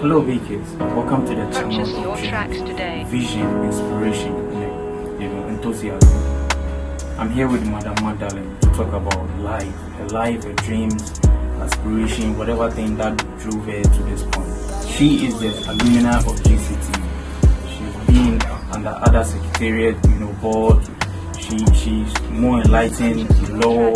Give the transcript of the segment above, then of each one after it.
Hello Bakers, welcome to the channel of Vision, Inspiration, Enthusiasm. I'm here with Madam Magdalene to talk about life, her dreams, aspiration, whatever thing that drove her to this point. She is the alumni of GCTU. She's been under other secretariat, board. She's more enlightened, law,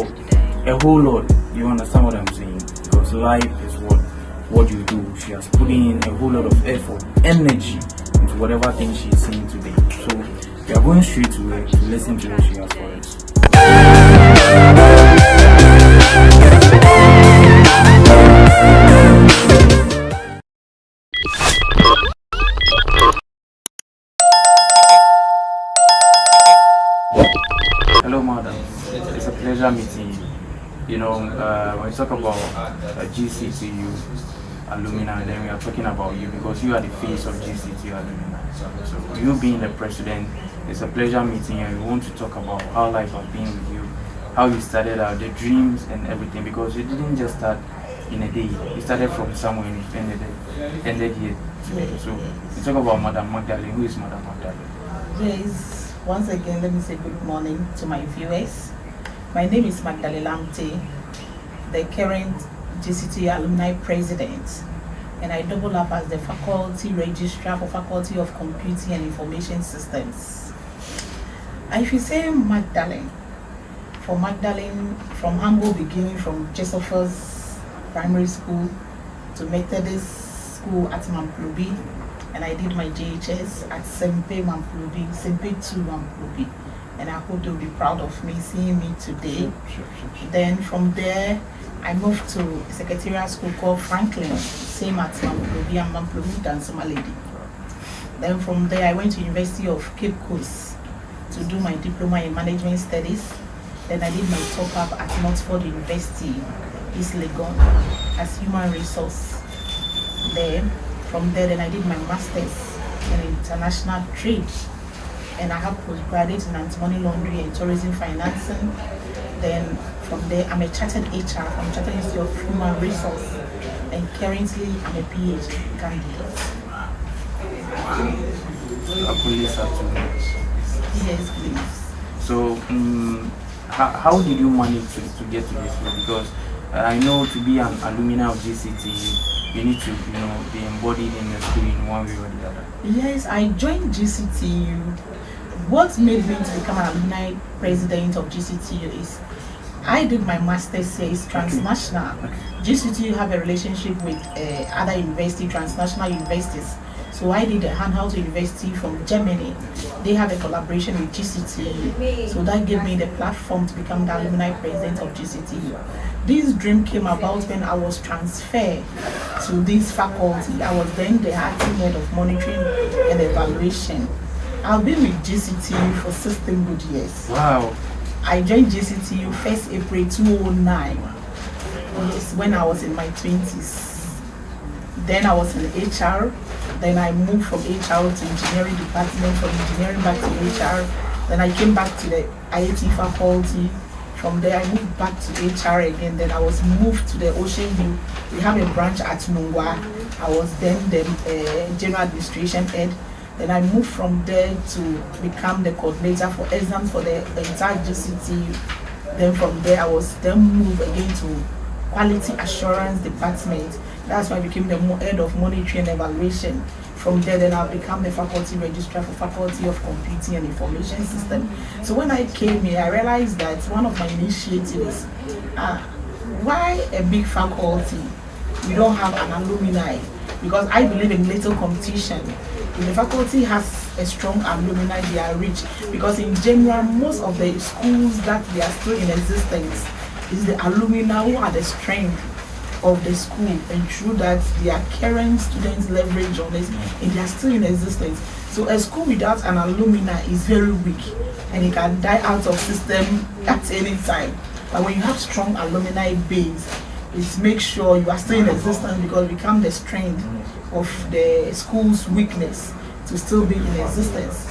a whole lot. You understand what I'm saying? Because life is what you do. She has put in a whole lot of effort, energy into whatever thing she's saying today. So we are going straight to her to listen to what she has for us. Hello, madam. It's a pleasure meeting you. When we talk about GCTU alumni, then we are talking about you because you are the face of GCTU alumni. So you being the president, it's a pleasure meeting you, and we want to talk about how life has been with you, how you started out, the dreams and everything, because you didn't just start in a day. You started from somewhere and it ended here today. So we talk about Madam Magdalene. Who is Madam Magdalene? Yes, once again, let me say good morning to my viewers. My name is Magdalene Lamte, the current GCTU alumni president, and I double up as the faculty registrar for Faculty of Computing and Information Systems. If you say Magdalene, from humble beginning from Josephus Primary School to Methodist School at Mamplubi, and I did my JHS at Sempe Mamplubi, Sempe 2 Mamplubi. And I hope they'll be proud of me seeing me today. Sure. Then from there, I moved to a secretariat school called Franklin, same at Mamplubi and Mamplubi Dansoma Lady. Then from there, I went to University of Cape Coast to do my diploma in management studies. Then I did my top up at Oxford University, East Legon, as human resource. Then from there, I did my master's in international trade. And I have postgraduate in anti-money laundering and tourism financing. Then from there, I'm a chartered HR from Chartered Institute of Human Resource, and currently I'm a PhD candidate. Yes, please. So, how did you manage to get to this level? Because I know to be an alumni of GCTU, you need to, be embodied in the school in one way or the other. Yes, I joined GCTU. What made me to become an alumni president of GCTU is I did my master's here. It's transnational. Okay. GCTU have a relationship with other transnational universities. So I did a handheld university from Germany. They have a collaboration with GCTU. So that gave me the platform to become the alumni president of GCTU. This dream came about when I was transferred to this faculty. I was then the acting head of monitoring and evaluation. I've been with GCTU for 16 good years. Wow. I joined GCTU 1st April 2009. Yes, when I was in my 20s. Then I was in HR. Then I moved from HR to engineering department, from engineering back to HR. Then I came back to the IAT faculty. From there, I moved back to HR again. Then I was moved to the Ocean View. We have a branch at Nungwa. I was then the general administration head. Then I moved from there to become the coordinator for exams for the entire GCTU. Then from there, I was then moved again to quality assurance department. That's why I became the head of monitoring and evaluation. From there, then I became the faculty registrar for Faculty of Computing and Information System. So when I came here, I realized that one of my initiatives is why a big faculty? We don't have an alumni, because I believe in little competition. If the faculty has a strong alumni, they are rich, because in general, most of the schools that they are still in existence is the alumni who are the strength of the school, and through that their current students leverage on this, and they are still in existence. So a school without an alumni is very weak, and it can die out of system at any time. But when you have strong alumni base, it makes sure you are still in existence, because it becomes the strength of the school's weakness to still be in existence.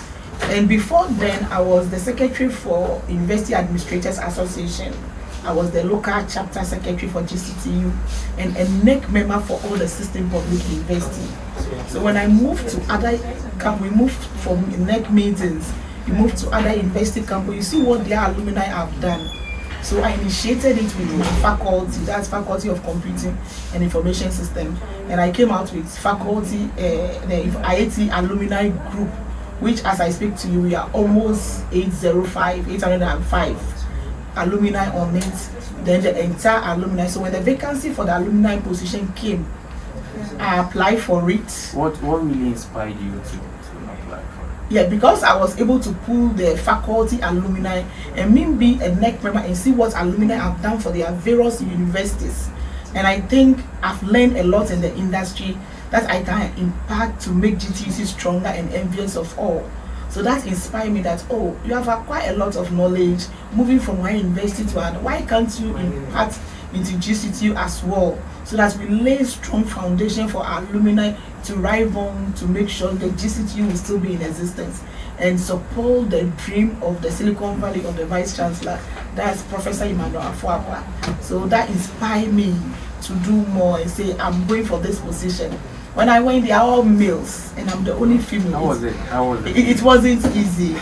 And before then, I was the secretary for University Administrators Association I was the local chapter secretary for GCTU and a NEC member for all the system public university. So when I moved to other camp, we moved from NEC meetings, we moved to other university campus. You see what their alumni have done. So I initiated it with my faculty, that's Faculty of Computing and Information System, and I came out with faculty, the IAT alumni group, which as I speak to you, we are almost 805 alumni on it, then the entire alumni. So when the vacancy for the alumni position came, I applied for it. What really inspired you to apply for it? Yeah, because I was able to pull the faculty alumni and me be a NEC member and see what alumni have done for their various universities. And I think I've learned a lot in the industry that I can impact to make GTUC stronger and envious of all. So that inspired me that, oh, you have acquired a lot of knowledge moving from one university to another. Why can't you impact into GCTU as well? So that we lay strong foundation for our alumni to rise on to make sure the GCTU will still be in existence and support the dream of the Silicon Valley of the Vice Chancellor, that's Professor Emmanuel Afuapa. So that inspired me to do more and say, I'm going for this position. When I went, they are all males and I'm the only female. How was it? It wasn't easy.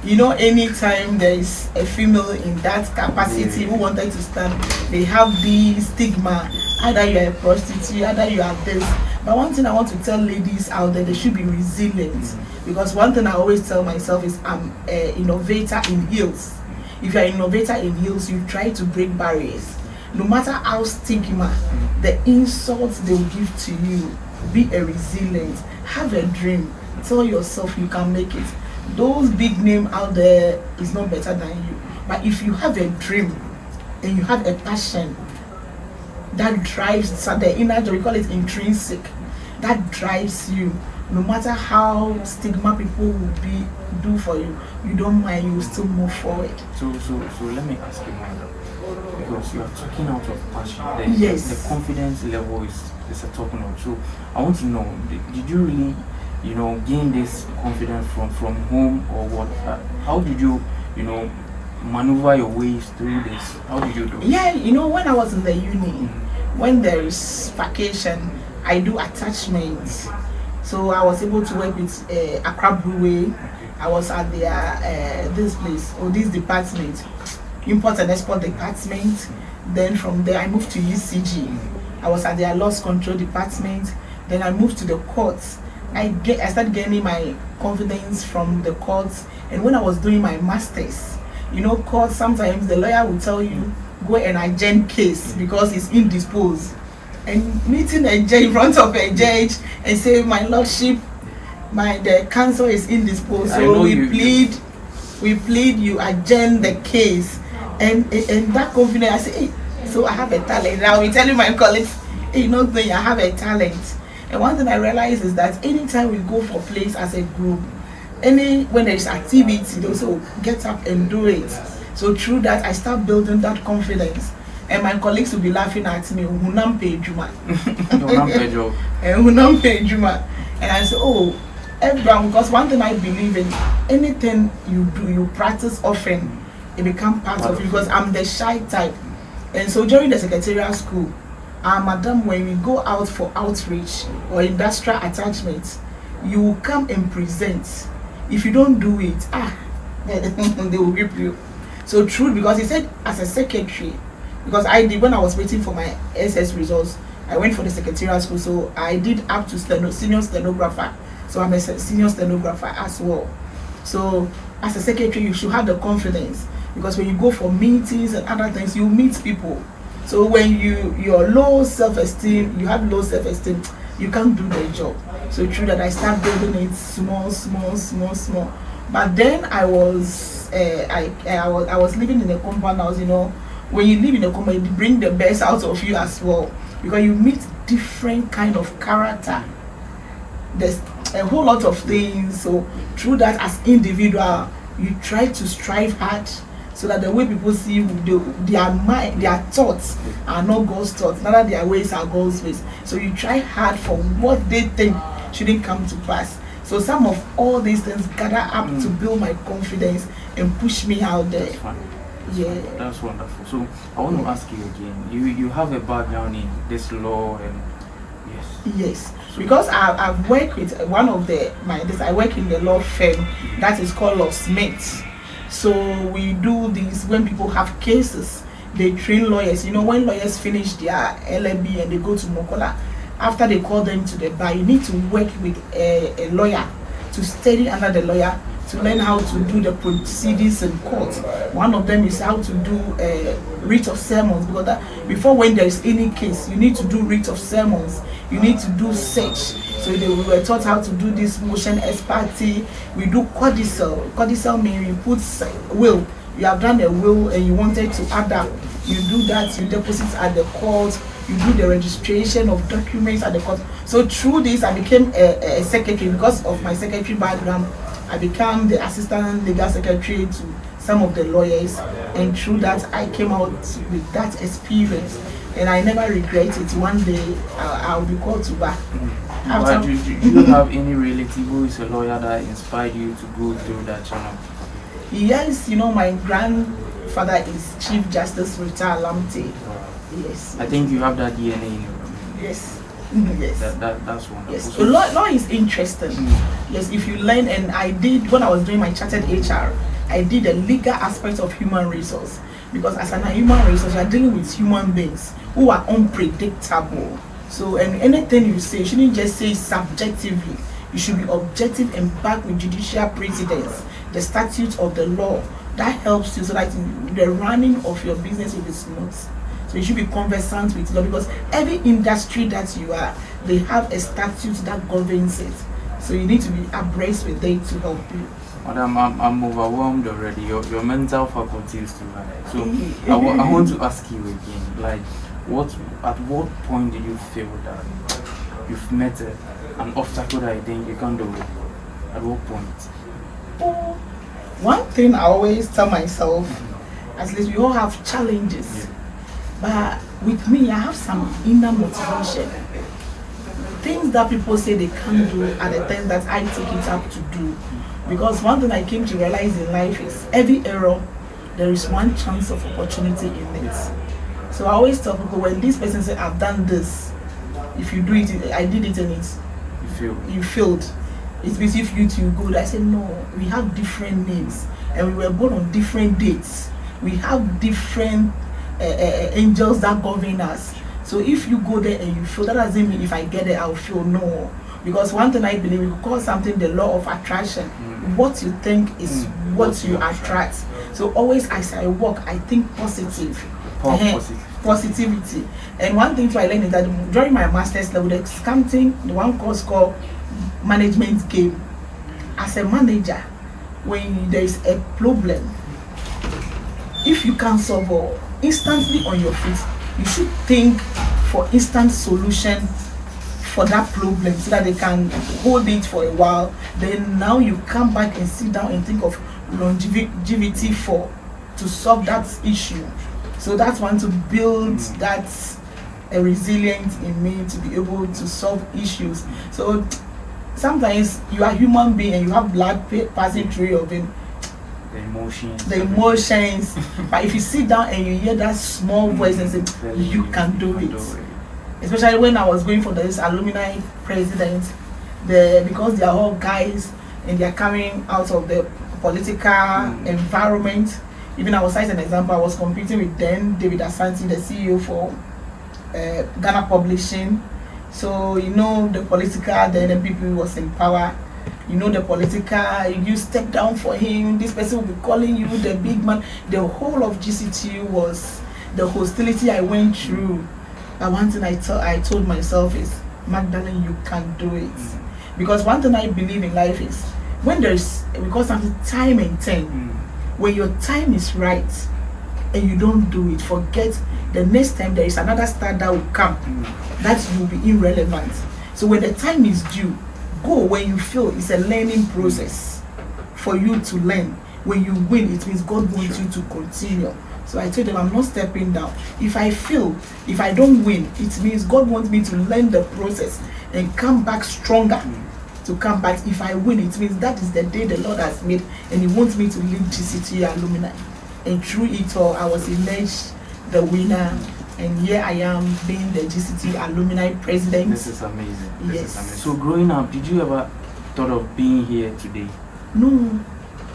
You know, anytime there is a female in that capacity who wanted to stand, they have the stigma. Either you are a prostitute, either you are this. But one thing I want to tell ladies out there, they should be resilient. Because one thing I always tell myself is I'm an innovator in heels. If you are an innovator in heels, you try to break barriers. No matter how stigma, the insults they will give to you, be a resilient, have a dream, tell yourself you can make it. Those big names out there is not better than you. But if you have a dream and you have a passion that drives the inner, we call it intrinsic, that drives you, no matter how stigma people will do for you, you don't mind, you will still move forward. So let me ask you, madam, because you are talking out of passion. Yes. The confidence level is a talking of. So I want to know, did you really, gain this confidence from home or what? How did you, maneuver your ways through this? How did you do it? Yeah, when I was in the uni, when there is vacation, I do attachments. So I was able to work with Accra Brewery. I was at their this department, import and export department. Then from there I moved to UCG. I was at their loss control department. Then I moved to the courts. I started gaining my confidence from the courts. And when I was doing my masters, courts, sometimes the lawyer will tell you, go and adjourn case because it's indisposed. And meeting a judge in front of a judge and say, my lordship, the counsel is indisposed, so we plead you adjourn the case. And that confidence, I say, hey, so I have a talent. Now we telling my colleagues, hey, I have a talent. And one thing I realize is that anytime we go for place as a group, when there is activity, they also get up and do it. So through that, I start building that confidence. And my colleagues will be laughing at me, Hunam Pejuma. And I say, oh, everyone, because one thing I believe in, anything you do, you practice often, it becomes part of you, because I'm the shy type. And so during the secretarial school, madam, when we go out for outreach or industrial attachments, you will come and present. If you don't do it, they will rip you. So true, because he said as a secretary, because I did when I was waiting for my SS results, I went for the secretarial school, so I did up to senior stenographer. So I'm a senior stenographer as well. So as a secretary, you should have the confidence, because when you go for meetings and other things, you meet people. So when you're low self-esteem, you have low self-esteem, you can't do the job. So true that I start building it small. But then I was living in a compound house. When you live in a compound, you bring the best out of you as well, because you meet different kind of character. There's a whole lot of things. So through that, as individual, you try to strive hard, so that the way people see you, their thoughts are not God's thoughts, neither their ways are God's ways. So you try hard for what they think shouldn't come to pass. So some of all these things gather up to build my confidence and push me out there. Yeah. That's wonderful. So I want to ask you again. You have a background in this law and yes. Because I've worked with one of I work in the law firm that is called Law Smith. So we do this when people have cases. They train lawyers. You know, when lawyers finish their LLB and they go to Mokola, after they call them to the bar, you need to work with a lawyer to study under the lawyer to learn how to do the proceedings in court. One of them is how to do writ of sermons, because before when there is any case, you need to do writ of sermons. You need to do search. So we were taught how to do this motion ex parte. We do codicil. Codicil means you put will. You have done a will and you wanted to add up. You do that, you deposit at the court, you do the registration of documents at the court. So through this, I became a secretary. Because of my secretary background, I became the assistant legal secretary to some of the lawyers, and through that, I came out with that experience, and I never regret it. One day, I'll be called to bar. Do you have any relative who is a lawyer that inspired you to go through that channel? Yes, you know, my grandfather is Chief Justice Rita Alumni. Yes. I think you have that DNA in you. Yes. Yes. That's wonderful. Yes. So, law is interesting. Yes, if you learn, and I did when I was doing my chartered HR, I did the legal aspect of human resource, because as a human resource, you are dealing with human beings who are unpredictable. So, and anything you say, you shouldn't just say subjectively. You should be objective and backed with judicial precedents, the statutes of the law. That helps you so that the running of your business will be smooth. So you should be conversant with law, because every industry that you are, they have a statute that governs it. So you need to be abreast with it to help you. Madam, I'm overwhelmed already. Your mental faculty is too high. So I want to ask you again, like, at what point do you feel that you've met an obstacle that you think you can't do it? At what point? One thing I always tell myself, at least we all have challenges, but with me, I have some inner motivation. Things that people say they can't do are the things that I take it up to do. Because one thing I came to realize in life is every error, there is one chance of opportunity in it. So I always tell people, when this person says, I've done this, if you do it, I did it and you failed. It's because if you two good. I said, no, we have different names and we were born on different dates. We have different angels that govern us. So if you go there and you fail, that doesn't mean if I get there, I'll fail. No. Because one thing I believe, we call something the law of attraction. What you think is what you attract. So always as I walk, I think positive. Positivity. And one thing I learned is that during my master's level, the one course called management game. As a manager, when there is a problem, if you can solve it instantly on your feet, you should think for instant solution for that problem so that they can hold it for a while. Then now you come back and sit down and think of longevity to solve that issue. So that's one, to build that resilience in me to be able to solve issues. So sometimes you are human being and you have blood passing through your vein. The emotions. But if you sit down and you hear that small voice and say, you can do it. Especially when I was going for this alumni president, because they are all guys and they are coming out of the political environment. Even I was citing an example, I was competing with then David Asante, the CEO for Ghana Publishing. So you know the political, the NPP was in power. You know the political, you step down for him, this person will be calling you the big man. The whole of GCTU was the hostility I went through. But one thing I told myself is, Magdalene, you can do it. Because one thing I believe in life is, when there's, because something time and time, when your time is right and you don't do it, forget the next time there is another star that will come, that will be irrelevant. So when the time is due, go. When you fail, it's a learning process for you to learn. When you win, it means God wants you to continue. So I told them, I'm not stepping down. If I fail, if I don't win, it means God wants me to learn the process and come back stronger. To come back, if I win, it means that is the day the Lord has made, and He wants me to lead GCTU Alumni. And through it all, I was emerged the winner. And here I am being the GCT Alumni President. This is amazing. This Yes. is amazing. So growing up, did you ever thought of being here today? No.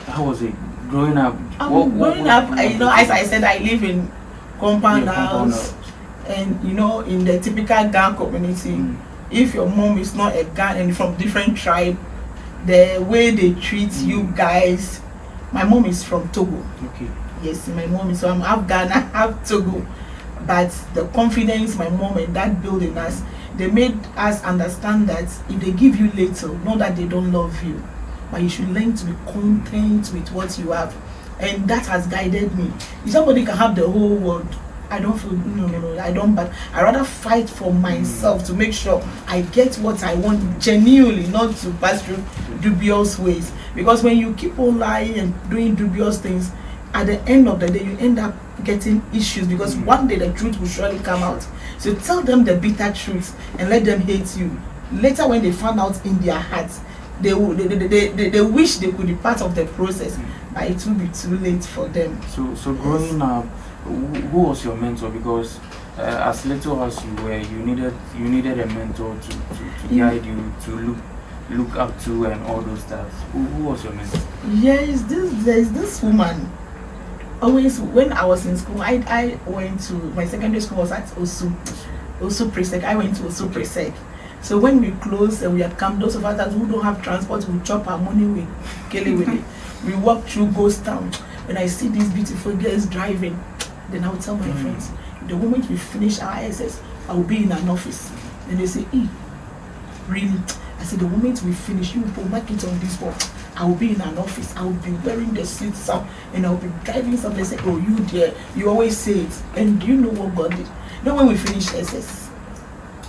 How was it? Growing up? Growing up, you know, as I said, I live in compound Yeah, house. And you know, in the typical Ga community, if your mom is not a Ga and from different tribe, the way they treat you guys, my mom is from Togo. Okay. Yes, my mom is, so I'm half Ghana, half Togo. But the confidence my mom and dad built in us, they made us understand that if they give you little, not that they don't love you, but you should learn to be content with what you have. And that has guided me. If somebody can have the whole world, I don't feel, no, I don't, but I rather fight for myself to make sure I get what I want genuinely, not to pass through dubious ways. Because when you keep on lying and doing dubious things, at the end of the day, you end up getting issues, because one day the truth will surely come out. So tell them the bitter truth and let them hate you. Later, when they find out in their hearts, they wish they could be part of the process, but it will be too late for them. So growing up, who was your mentor? Because as little as you were, you needed a mentor to guide you, to look up to, and all those stuff. Who was your mentor? Yes, there's this woman. Always when I was in school, I went to my secondary school was at Osu Presec. I went to Osu Presec. So when we closed and we had come, those of us who don't have transport will chop our money with Kelly with it. We walk through Ghost Town. When I see these beautiful girls driving, then I will tell my friends, the moment we finish our SS, I will be in an office. And they say, really? I said, the moment we finish, you will mark it on this board. I will be in an office. I will be wearing the suit up, and I will be driving something. They say, oh, you dear, you always say it. And do you know what God did? Then when we finished SS,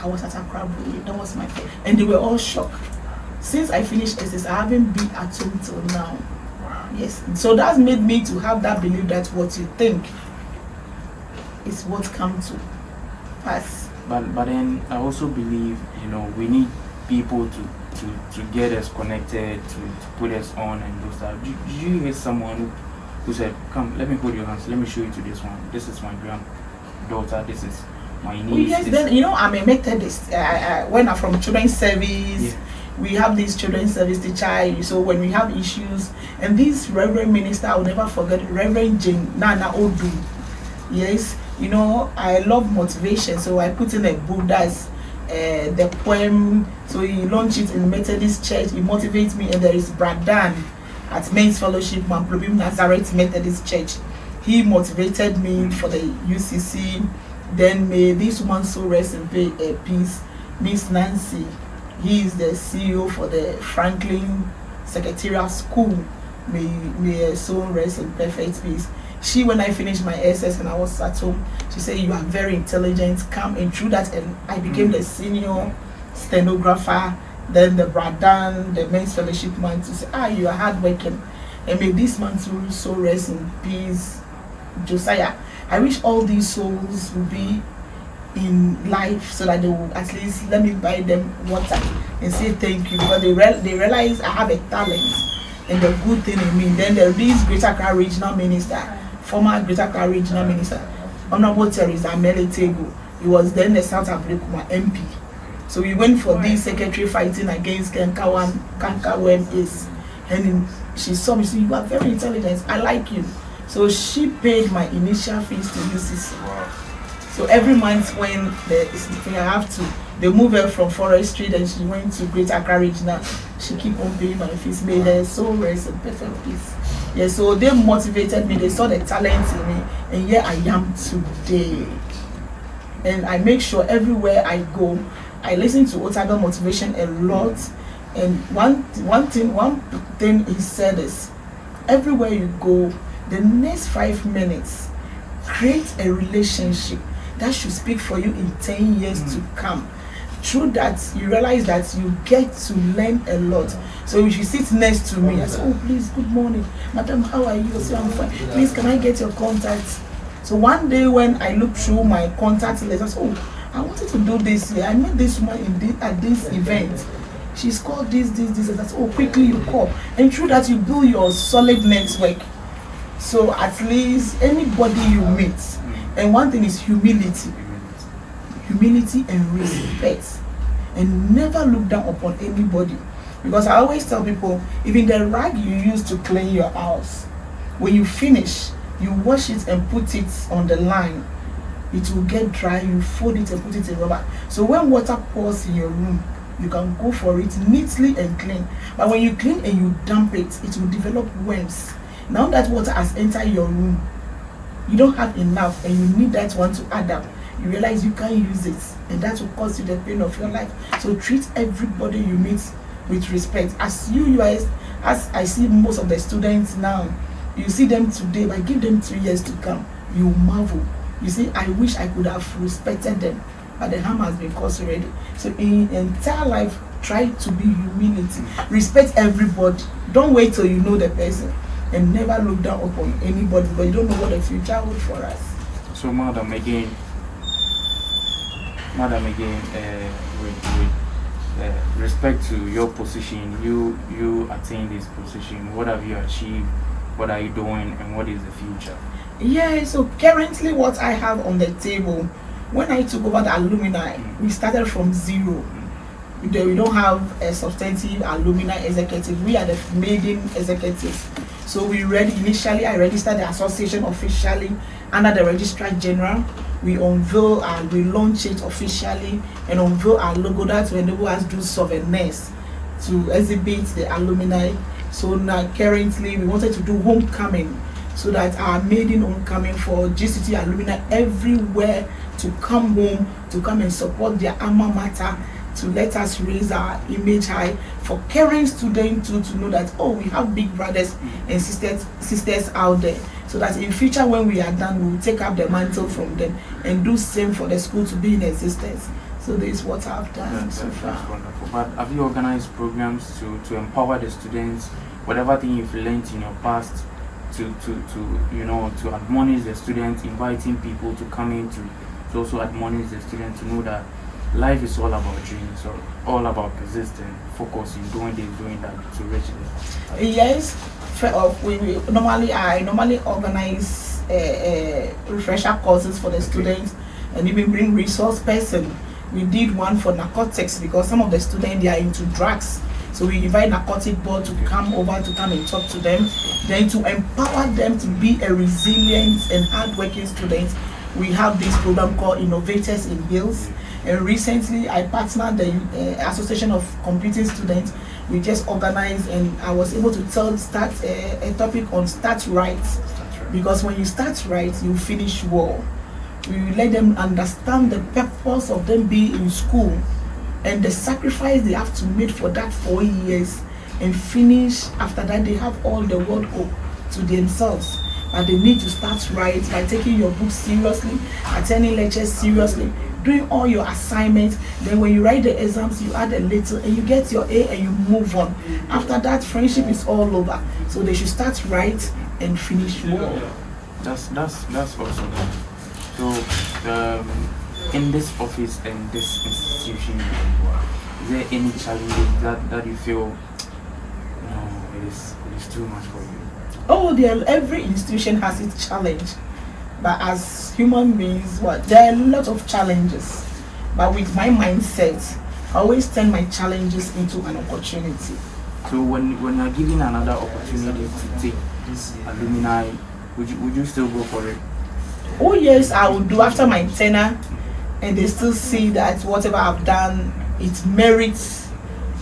I was at Accra. That was my friend, and they were all shocked. Since I finished SS, I haven't been at home till now. Yes, so that's made me to have that belief that what you think is what comes to pass. But then I also believe, we need people to get us connected, to put us on and those stuff. Did you hear someone who said, come, let me hold your hands, let me show you to this one. This is my granddaughter, this is my niece. Yes, then, I'm a Methodist. When I'm from children's service, we have this children's service teacher. So when we have issues, and this Reverend Minister, I'll never forget, Reverend Jane Nana Odu. Yes, I love motivation, so I put in a book that's the poem. So he launched it in Methodist Church. He motivates me, and there is Brad Dan at Men's Fellowship, Mamplobim Nazareth Methodist Church. He motivated me for the UCC. Then may this woman so rest in peace, Miss Nancy. He is the CEO for the Franklin Secretarial School. May her soul rest in perfect peace. She, when I finished my SS and I was at home, she said, you are very intelligent, come. And through that, and I became the senior stenographer, then the Bradan, the Men's Fellowship man, to say, you are hardworking. And may this man so rest in peace, Josiah. I wish all these souls will be in life so that they will at least let me buy them water and say thank you, because they realize I have a talent and the good thing in me. Then there is Greater Accra Regional Minister, former Greater Accra Regional Minister, Honorable Teresa Melitego. He was then the South Africa MP. So we went for this secretary fighting against Kankawem is, and she saw me, you are very intelligent, I like you. So she paid my initial fees to UCC. Wow. So every month when they move her from Forest Street and she went to Greater Accra Regional, she keep on paying my fees, made her so rest in perfect peace. Yeah, so they motivated me, they saw the talent in me, and here I am today. And I make sure everywhere I go, I listen to Otago motivation a lot. And one thing he said is, everywhere you go, the next 5 minutes, create a relationship that should speak for you in 10 years to come. Through that, you realize that you get to learn a lot. So if you sit next to me, I say, oh, please, good morning. Madam, how are you? I say, I'm fine. Please, can I get your contact? So one day when I looked through my contact list, I said, oh, I wanted to do this here. I met this woman at this event. She's called this. And I said, oh, quickly you call. And through that, you build your solid network. So at least anybody you meet, and one thing is humility and respect, and never look down upon anybody. Because I always tell people, even the rag you use to clean your house, when you finish, you wash it and put it on the line. It will get dry, you fold it and put it in rubber. So when water pours in your room, you can go for it neatly and clean. But when you clean and you dump it, it will develop worms. Now that water has entered your room, you don't have enough and you need that one to add up. You realize you can't use it, and that will cause you the pain of your life. So treat everybody you meet with respect. As I see most of the students now, you see them today, but give them 2 years to come, you marvel. You see, I wish I could have respected them, but the harm has been caused already. So in entire life, try to be humility. Respect everybody. Don't wait till you know the person, and never look down upon anybody, but you don't know what the future holds for us. So madam again, with respect to your position, you attain this position. What have you achieved? What are you doing, and what is the future? Yeah, so currently what I have on the table, when I took over the Alumni, we started from zero. We don't have a substantive alumni executive. We are the maiden executives. So I registered the association officially under the Registrar General. We launch it officially and unveil our logo that will enable us to do souvenirs to exhibit the alumni. So now currently we wanted to do homecoming, so that our maiden homecoming for GCTU alumni everywhere to come home, to come and support their alma mater, to let us raise our image high for current students to know that, oh, we have big brothers and sisters out there, so that in future when we are done, we will take up the mantle from them and do same for the school to be in existence. So this is what I've done so far. That's wonderful. But have you organized programs to empower the students, whatever thing you've learned in your past, to admonish the students, inviting people to come in to also admonish the students to know that life is all about dreams, or all about persisting, focusing, doing this, doing that to reach it? Yes, I normally organize refresher courses for the students, and even bring resource person. We did one for narcotics because some of the students, they are into drugs. So we invite narcotic board to come over to come and talk to them, then to empower them to be a resilient and hardworking student. We have this program called Innovators in Hills. And recently I partnered the Association of Computing Students. We just organized, and I was able to start a topic on start right. Because when you start right, you finish well. We let them understand the purpose of them being in school and the sacrifice they have to make for that 4 years, and finish. After that, they have all the world hope to themselves. But they need to start right by taking your book seriously, attending lectures seriously, doing all your assignments. Then when you write the exams, you add a little and you get your A and you move on. After that, friendship is all over. So they should start right and finish well. That's awesome. So in this office and this institution, is there any challenges that you feel it is too much for you? Oh, every institution has its challenge, but as human beings, there are a lot of challenges. But with my mindset, I always turn my challenges into an opportunity. So when you're given another opportunity to take this alumni, would you still go for it? Oh yes, I would do after my tenure, and they still see that whatever I've done, it merits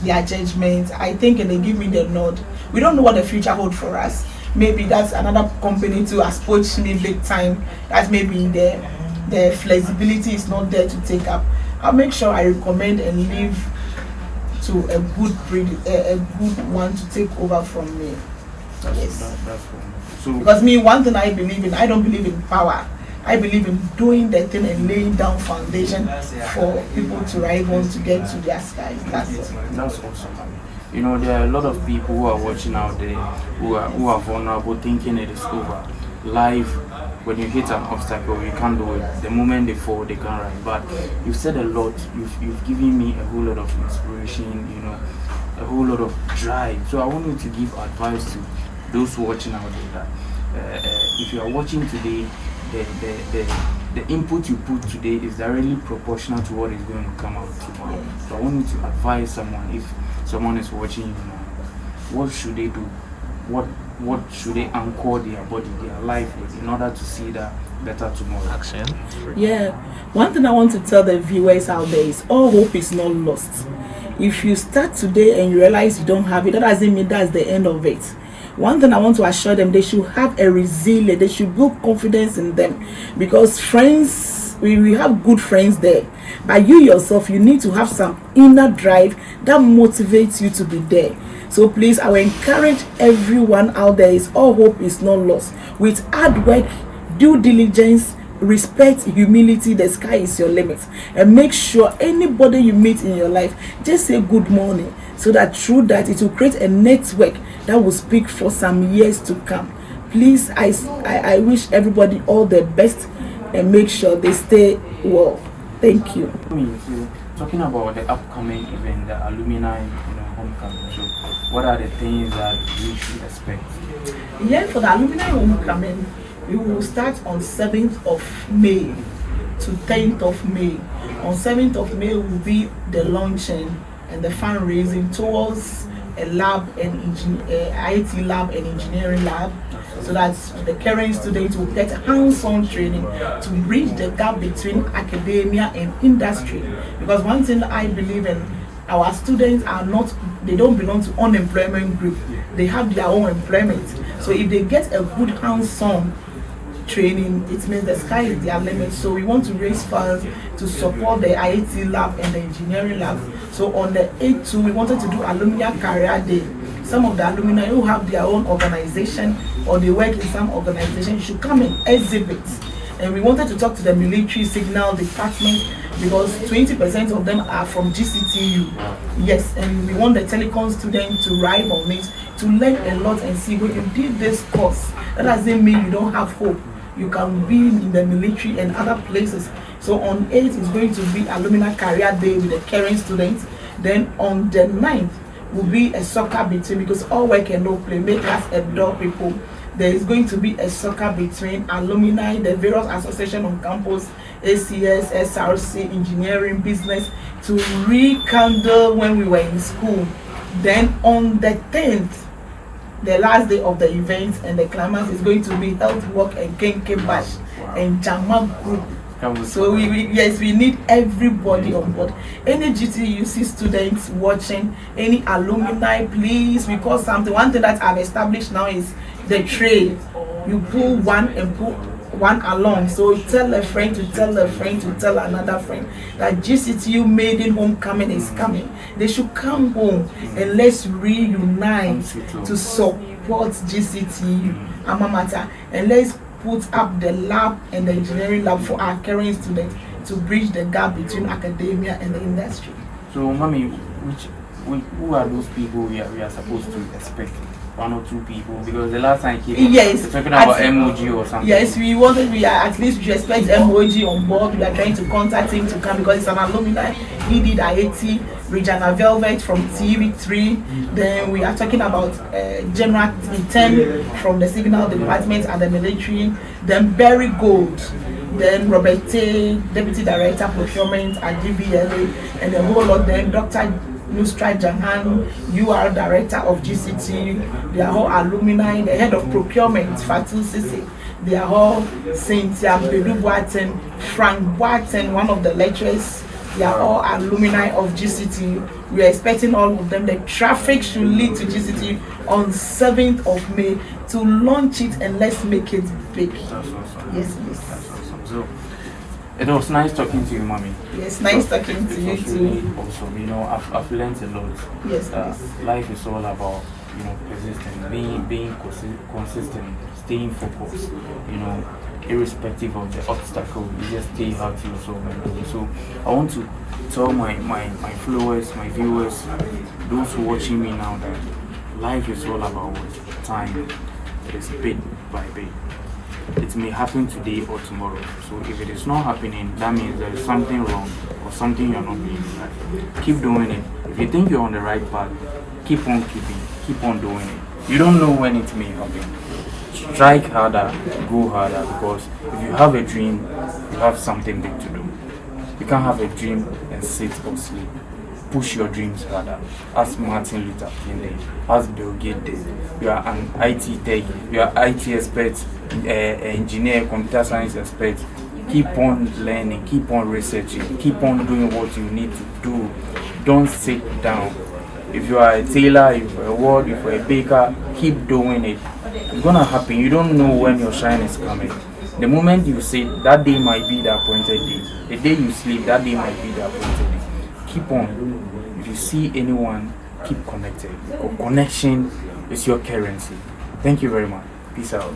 their judgment. I think, and they give me the nod. We don't know what the future holds for us. Maybe that's another company to approach me big time. That maybe the flexibility is not there to take up. I'll make sure I recommend and leave to a good one to take over from me. That's so, because one thing I believe in, I don't believe in power. I believe in doing the thing and laying down foundation for people to rise on to get to their skies. That's awesome. There are a lot of people who are watching out there who are vulnerable, thinking it is over. Life, when you hit an obstacle, you can't do it. The moment they fall, they can't rise. But you've said a lot. You've given me a whole lot of inspiration. A whole lot of drive. So I want you to give advice to those watching out there that if you are watching today, the input you put today is directly proportional to what is going to come out tomorrow. So I want you to advise someone, if someone is watching you now, what should they do? What should they anchor their body, their life with, in order to see that better tomorrow? Action. Yeah, one thing I want to tell the viewers out there is all hope is not lost. If you start today and you realize you don't have it, that doesn't mean that's the end of it. One thing I want to assure them, they should have a resilience, they should build confidence in them, because friends, we have good friends there, but you yourself, you need to have some inner drive that motivates you to be there. So please, I will encourage everyone out there, is all hope is not lost. With hard work, due diligence, respect, humility, the sky is your limit. And make sure anybody you meet in your life, just say good morning, so that through that it will create a network that will speak for some years to come. Please, I wish everybody all the best, and make sure they stay well. Thank you. So, talking about the upcoming event, the alumni, homecoming. So, what are the things that we should expect? Yeah, for the alumni homecoming, we will start on 7th of May to 10th of May. On 7th of May will be the launching and the fundraising towards a lab and IT lab and engineering lab, so that the current students will get hands-on training to bridge the gap between academia and industry. Because one thing I believe in, our students are not, they don't belong to unemployment group, they have their own employment. So if they get a good hands-on training, it means the sky is their limit. So we want to raise funds to support the IIT lab and the engineering lab. So on the 8th, we wanted to do alumni career day. Some of the alumni who have their own organization or they work in some organization should come and exhibit. And we wanted to talk to the military signal department, because 20% of them are from GCTU. Yes, and we want the telecom students to ride on it, to learn a lot and see, when you did this course, that doesn't mean you don't have hope. You can be in the military and other places. So on 8th is going to be alumni career day with the current students. Then on the 9th will be a soccer between, because all work and no play make us adore people. There is going to be a soccer between alumni, the various associations on campus, ACS, SRC, engineering, business, to rekindle when we were in school. Then on the 10th, the last day of the event and the climax, is going to be health work and Kenke Bash and Jama group. So we need everybody on board. Any GTUC students watching, any alumni, please, because one thing that I've established now is the trade. You pull one and pull one along. So tell a friend to tell a friend to tell another friend that GCTU maiden homecoming is coming. They should come home and let's reunite to support GCTU alma mater, and let's put up the lab and the engineering lab for our current students to bridge the gap between academia and the industry. So, Mommy, who are those people we are supposed to expect? One or two people, because the last time I came, yes, talking about MOG or something. Yes, we at least we expect MOG on board. We are trying to contact him to come because it's an alumni. He did IIT, Regina Velvet from TV3. Then we are talking about General Intern from the Signal Department and the military. Then Barry Gold. Then Robert Tay, Deputy Director Procurement at DVLA, and the whole lot. Then Dr. Nusrat Jahan, you are director of GCT. They are all alumni. The head of procurement, Fatou Sisi. They are all Cynthia Bedu Boaten, Frank Boaten, one of the lecturers. They are all alumni of GCT. We are expecting all of them. The traffic should lead to GCT on 7th of May to launch it, and let's make it big. That's awesome. Yes, please. That's awesome. So, it was nice talking to you, Mommy. Yes, nice talking to you too. Really awesome. I've learned a lot. Yes, please. Life is all about, persistent, being consistent, staying focused. Irrespective of the obstacle, you just stay out to yourself and do it. So, I want to tell my followers, my viewers, those who are watching me now, that life is all about time. It is bit by bit. It may happen today or tomorrow. So if it is not happening, that means there is something wrong or something you're not doing right. Keep doing it. If you think you're on the right path, keep on doing it. You don't know when it may happen. strike harder, go harder, because if you have a dream, you have something big to do. You can't have a dream and sit or sleep. Push your dreams harder. Ask Martin Luther King did. Ask Bill Gates did. You are an IT tech, you are IT expert, engineer, computer science expert. Keep on learning, keep on researching, keep on doing what you need to do. Don't sit down. If you are a tailor, if you're a ward, if you're a baker, keep doing it. It's gonna happen. You don't know when your shine is coming. The moment you sit, that day might be the appointed day. The day you sleep, that day might be the appointed day. Keep on. If you see anyone, keep connected. Connection is your currency. Thank you very much. Peace out.